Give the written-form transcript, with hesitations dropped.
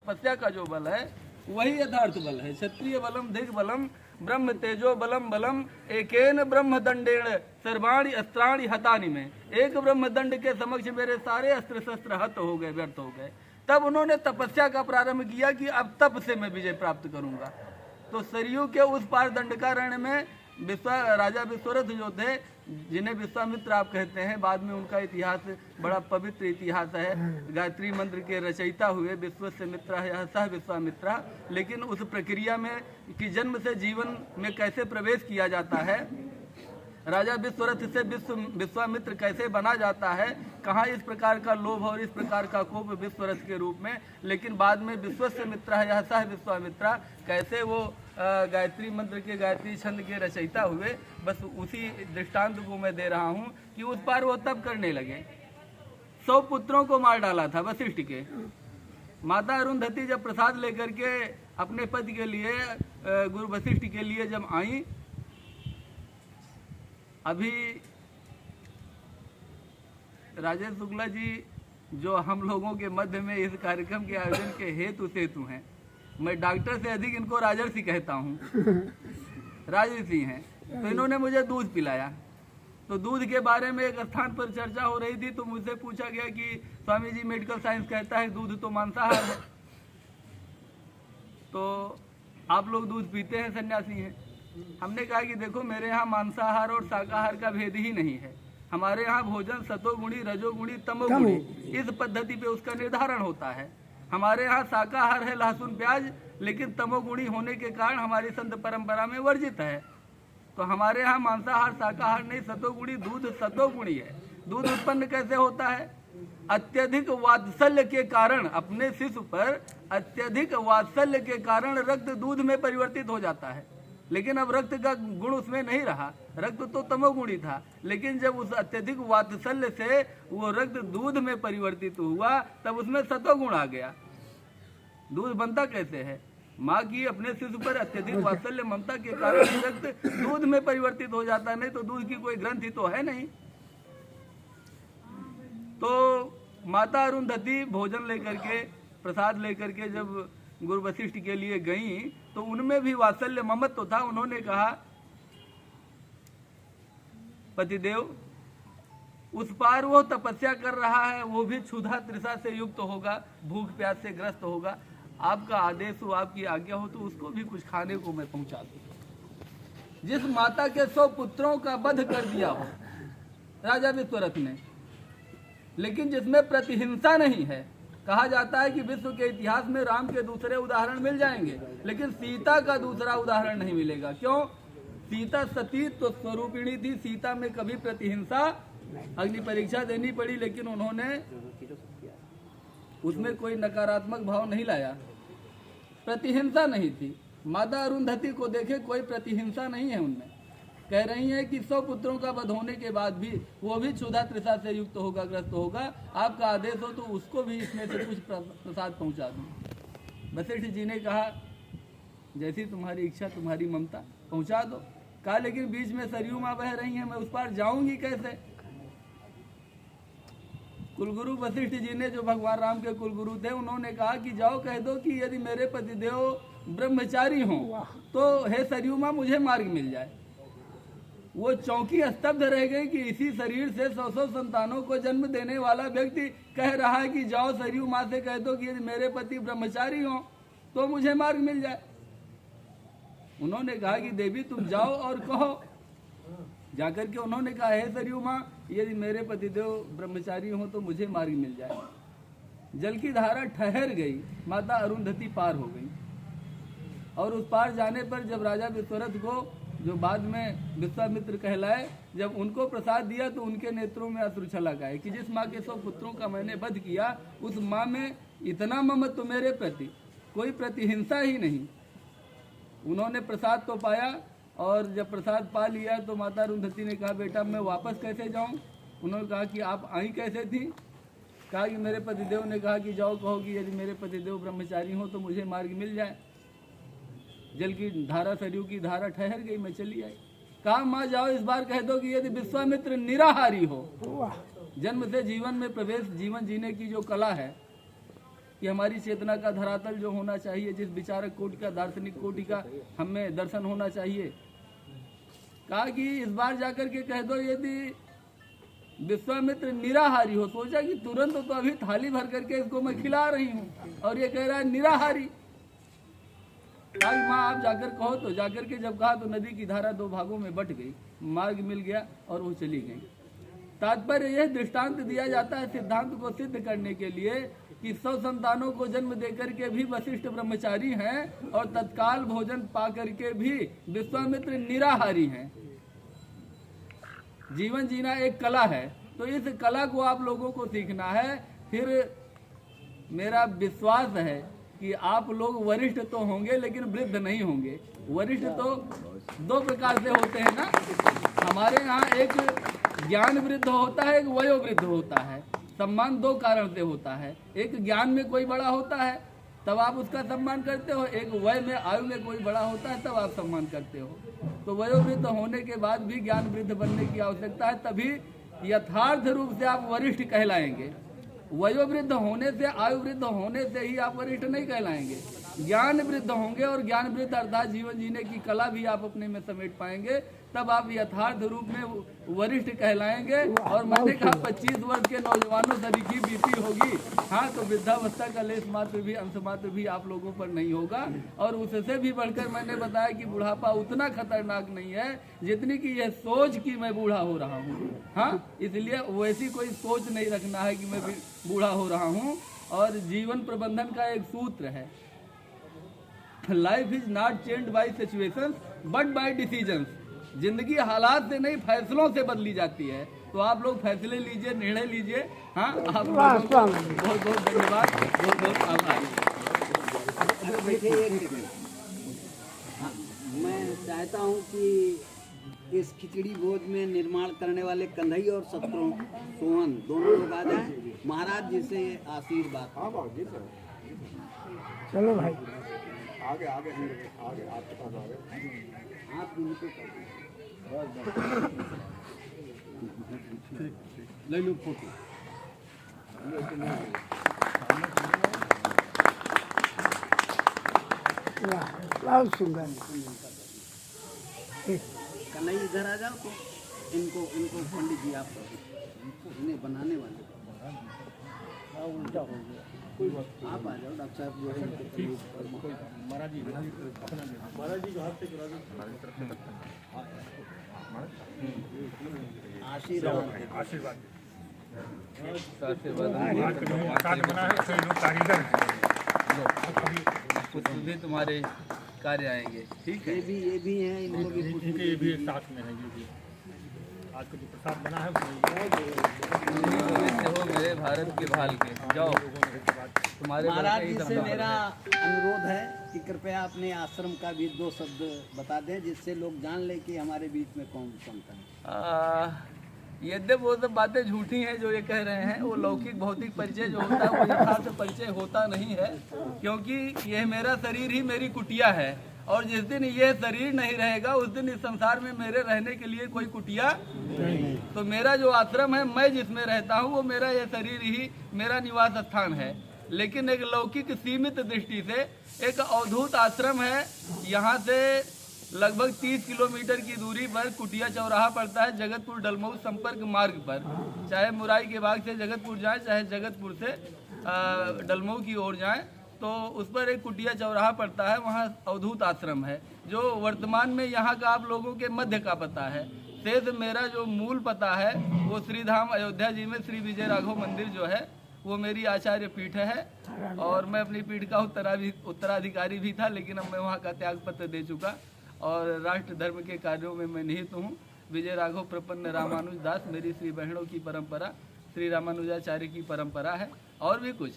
तपस्या का जो बल है वही यथार्थ बल है। क्षत्रिय बलम दिग बलम ब्रह्म तेजो बलम बलम एकेन ब्रह्म दंडेण सर्वाणि अस्त्राणि हतानि में। एक ब्रह्म दंड के समक्ष मेरे सारे अस्त्र शस्त्र हत हो गए, व्यर्थ हो गए। तब उन्होंने तपस्या का प्रारंभ किया कि अब तप से मैं विजय प्राप्त करूंगा। तो सरयू के उस पार दंडकारण्य में राजा विश्वरथ जो थे, जिन्हें विश्वामित्र आप कहते हैं, बाद में उनका इतिहास बड़ा पवित्र इतिहास है। गायत्री मंत्र के रचयिता हुए विश्वस्य मित्र है सह विश्वामित्र। लेकिन उस प्रक्रिया में कि जन्म से जीवन में कैसे प्रवेश किया जाता है, राजा विश्वरथ से विश्वामित्र कैसे बना जाता है, कहाँ इस प्रकार का लोभ और इस प्रकार का कोप विश्वरथ के रूप में, लेकिन बाद में विश्वस्य मित्र है यह सह विश्वामित्र कैसे वो गायत्री मंत्र के गायत्री छंद के रचयिता हुए। बस उसी दृष्टांत को मैं दे रहा हूँ कि उस पार वो तब करने लगे। 100 पुत्रों को मार डाला था वशिष्ठ के। माता अरुंधति जब प्रसाद लेकर के अपने पति के लिए गुरु वशिष्ठ के लिए जब आई, अभी राजेश शुक्ला जी जो हम लोगों के मध्य में इस कार्यक्रम के आयोजन के हेतु सेतु हैं, मैं डॉक्टर से अधिक इनको राजर्षि कहता हूँ, राजर्षि हैं। तो इन्होंने मुझे दूध पिलाया। तो दूध के बारे में एक स्थान पर चर्चा हो रही थी, तो मुझसे पूछा गया कि स्वामी जी मेडिकल साइंस कहता है दूध तो मांसाहार है, तो आप लोग दूध पीते हैं, सन्यासी हैं। हमने कहा कि देखो मेरे यहाँ मांसाहार और शाकाहार का भेद ही नहीं है। हमारे यहाँ भोजन सतोगुणी रजोगुणी तमोगुणी इस पद्धति पे उसका निर्धारण होता है। हमारे यहाँ शाकाहार है लहसुन प्याज, लेकिन तमोगुणी होने के कारण हमारी संत परंपरा में वर्जित है। तो हमारे यहाँ मांसाहार शाकाहार नहीं, सतोगुणी दूध सतोगुणी है। दूध उत्पन्न कैसे होता है? अत्यधिक वात्सल्य के कारण, अपने शिशु पर अत्यधिक वात्सल्य के कारण रक्त दूध में परिवर्तित हो जाता है। लेकिन अब रक्त का गुण उसमें नहीं रहा, रक्त तो तमोगुणी था, लेकिन जब उस अत्यधिक वात्सल्य से वो रक्त दूध में परिवर्तित हुआ तब उसमें सतोगुण आ गया। दूध बनता कैसे है? माँ की अपने शिशु पर अत्यधिक वात्सल्य ममता के कारण रक्त दूध में परिवर्तित हो जाता है, नहीं तो दूध की कोई ग्रंथि तो है नहीं। तो माता अरुंधति भोजन लेकर के प्रसाद लेकर के जब गुरु वशिष्ठ के लिए गई तो उनमें भी वात्सल्य ममत्व तो था। उन्होंने कहा पतिदेव उस पार वो तपस्या कर रहा है, वो भी क्षुधा तृषा से युक्त होगा, भूख प्यास से ग्रस्त होगा। आपका आदेश हो, आपकी आज्ञा हो तो उसको भी कुछ खाने को मैं पहुंचा दूं। जिस माता के 100 पुत्रों का वध कर दिया हो राजा विश्वरथ ने, लेकिन जिसमें प्रतिहिंसा नहीं है। कहा जाता है कि विश्व के इतिहास में राम के दूसरे उदाहरण मिल जाएंगे, लेकिन सीता का दूसरा उदाहरण नहीं मिलेगा। क्यों? सीता सती तो स्वरूपिणी थी, सीता में कभी प्रतिहिंसा, अग्नि परीक्षा देनी पड़ी लेकिन उन्होंने उसमें कोई नकारात्मक भाव नहीं लाया, प्रतिहिंसा नहीं थी। माता अरुंधति को देखे, कोई प्रतिहिंसा नहीं है उनमें। कह रही है कि 100 पुत्रों का वध होने के बाद भी वो भी क्षुधा तृषा से युक्त होगा, ग्रस्त होगा। आपका आदेश हो तो उसको भी इसमें से कुछ प्रसाद पहुंचा दूं। वशिष्ठ जी ने कहा जैसी तुम्हारी इच्छा, तुम्हारी ममता, पहुंचा दो। कहा लेकिन बीच में सरयू माँ बह रही हैं, मैं उस पार जाऊंगी कैसे? कुलगुरु वशिष्ठ जी ने, जो भगवान राम के कुलगुरु थे, उन्होंने कहा कि जाओ कह दो कि यदि मेरे पतिदेव ब्रह्मचारी हों तो हे सरयू माँ मुझे मार्ग मिल जाए। वो चौकी स्तब्ध रह गई कि इसी शरीर से 100 संतानों को जन्म देने वाला व्यक्ति कह रहा है कि जाओ सरयू माँ से कह दो कि यदि मेरे पति ब्रह्मचारी हो तो मुझे मार्ग मिल जाए। उन्होंने कहा कि देवी तुम जाओ और कहो। जाकर के उन्होंने कहा हे सरयू माँ यदि मेरे पतिदेव ब्रह्मचारी हो तो मुझे मार्ग मिल जाए। जल की धारा ठहर गई, माता अरुंधति पार हो गई। और उस पार जाने पर जब राजा विश्वरथ को, जो बाद में विश्वामित्र कहलाए, जब उनको प्रसाद दिया तो उनके नेत्रों में अश्रु छलक आए कि जिस माँ के 100 पुत्रों का मैंने वध किया उस माँ में इतना ममत्व मेरे प्रति, कोई प्रतिहिंसा ही नहीं। उन्होंने प्रसाद तो पाया, और जब प्रसाद पा लिया तो माता अरुंधति ने कहा बेटा मैं वापस कैसे जाऊं? उन्होंने कहा कि आप आई कैसे थी? कहा कि मेरे पतिदेव ने कहा कि जाओ कहो कि यदि मेरे पतिदेव ब्रह्मचारी हो तो मुझे मार्ग मिल जाए। जल की धारा, सरयू की धारा ठहर गई, मैं चली आई। कहा माँ जाओ इस बार कह दो कि यदि विश्वामित्र निराहारी हो, जन्म से जीवन में प्रवेश, जीवन जीने की जो कला है कि हमारी चेतना का धरातल जो होना चाहिए, जिस विचारक कोटि का, दार्शनिक कोटि का हमें दर्शन होना चाहिए। कहा कि इस बार जाकर के कह दो यदि विश्वामित्र निराहारी हो। सोचा कि तुरंत तो अभी थाली भर करके इसको मैं खिला रही हूँ और ये कह रहा है निराहारी। आज माँ आप जाकर कहो। तो जाकर के जब कहा तो नदी की धारा दो भागों में बट गई, मार्ग मिल गया और वो चली गई। तात्पर्य यह दृष्टांत दिया जाता है सिद्धांत को सिद्ध करने के लिए कि 100 संतानों को जन्म देकर के भी वशिष्ठ ब्रह्मचारी हैं और तत्काल भोजन पा करके भी विश्वामित्र निराहारी हैं। जीवन जीना एक कला है, तो इस कला को आप लोगों को सीखना है। फिर मेरा विश्वास है कि आप लोग वरिष्ठ तो होंगे लेकिन वृद्ध नहीं होंगे। वरिष्ठ तो दो प्रकार से होते हैं ना, हमारे यहाँ एक ज्ञान वृद्ध होता है, एक वयो वृद्ध होता है। सम्मान दो कारण से होता है, एक ज्ञान में कोई बड़ा होता है तब आप उसका सम्मान करते हो, एक वय में आयु में कोई बड़ा होता है तब आप सम्मान करते हो। तो वयोवृद्ध होने के बाद भी ज्ञान वृद्ध बनने की आवश्यकता है, तभी यथार्थ रूप से आप वरिष्ठ कहलाएंगे। वयोवृद्ध होने से, आयु वृद्ध होने से ही आप वरिष्ठ नहीं कहलाएंगे। ज्ञान वृद्ध होंगे और ज्ञान वृद्ध अर्थात जीवन जीने की कला भी आप अपने में समेट पाएंगे, तब आप यथार्थ रूप में वरिष्ठ कहलाएंगे। और मैंने कहा 25 वर्ष के नौजवानों तरीकी बीती होगी, हाँ, तो वृद्धावस्था का लेस मात्र भी, अंश मात्र भी आप लोगों पर नहीं होगा। और उससे भी बढ़कर मैंने बताया कि बुढ़ापा उतना खतरनाक नहीं है जितनी कि यह सोच कि मैं बूढ़ा हो रहा हूँ। हाँ, इसलिए वैसी कोई सोच नहीं रखना है कि मैं बूढ़ा हो रहा हूँ। और जीवन प्रबंधन का एक सूत्र है, life is not changed by situations but by decisions. जिंदगी हालात से नहीं, फैसलों से बदली जाती है। तो आप लोग फैसले लीजिए, निर्णय लीजिए। हाँ, आप लोगों को बहुत बहुत धन्यवाद, बहुत बहुत आभार। मैं चाहता हूँ कि इस खिचड़ी भोज में निर्माण करने वाले कन्हई और शत्रु सोहन दोनों लोग आ जाएं, महाराज जी से आशीर्वाद। चलो भाई आगे आगे आगे आपके पास आगे आप इनको ले लो फोटो। बहुत सुंदर। कन्हई इधर आ जाओ तो इनको पंडित जी आप इन्हें बनाने वाले उल्टा हो गया। आप आ जाओ, डॉक्टर साहब जो है महाराज जी को हाथ से करा दो। आशीर्वाद आशीर्वाद कुछ भी तुम्हारे कार्य आएंगे। ठीक है, ये भी है, इनको भी ये भी साथ में है। ये भी आज का जो प्रसाद बना है हो मेरे भारत के भाल के जाओ। तुम्हारे महाराज जी से मेरा अनुरोध है कि कृपया अपने आश्रम का भी 2 शब्द बता दें, जिससे लोग जान ले कि हमारे बीच में कौन संत है। यद्यप वो सब बातें झूठी हैं जो ये कह रहे हैं, वो लौकिक भौतिक परिचय जो होता है वो यथार्थ परिचय होता नहीं है, क्योंकि यह मेरा शरीर ही मेरी कुटिया है। और जिस दिन ये शरीर नहीं रहेगा उस दिन इस संसार में मेरे रहने के लिए कोई कुटिया नहीं। तो मेरा जो आश्रम है, मैं जिसमें रहता हूँ, वो मेरा ये शरीर ही मेरा निवास स्थान है। लेकिन एक लौकिक सीमित दृष्टि से एक अवधूत आश्रम है। यहाँ से लगभग 30 किलोमीटर की दूरी पर कुटिया चौराहा पड़ता है, जगतपुर डलमऊ संपर्क मार्ग पर। चाहे मुराई के बाग से जगतपुर जाएं, चाहे जगतपुर से डलमऊ की ओर जाएं, तो उस पर एक कुटिया चौराहा पड़ता है। वहाँ अवधूत आश्रम है, जो वर्तमान में यहाँ का आप लोगों के मध्य का पता है। शेष मेरा जो मूल पता है वो श्रीधाम अयोध्या जी में श्री विजय राघव मंदिर जो है वो मेरी आचार्य पीठ है। और मैं अपनी पीठ का उत्तराधिकारी भी था, लेकिन अब मैं वहाँ का त्याग पत्र दे चुका और राष्ट्र धर्म के कार्यों में मैं निहित हूँ। विजय राघव प्रपन्न रामानुज दास मेरी श्री बहनों की परंपरा, श्री रामानुजाचार्य की परंपरा है। और भी कुछ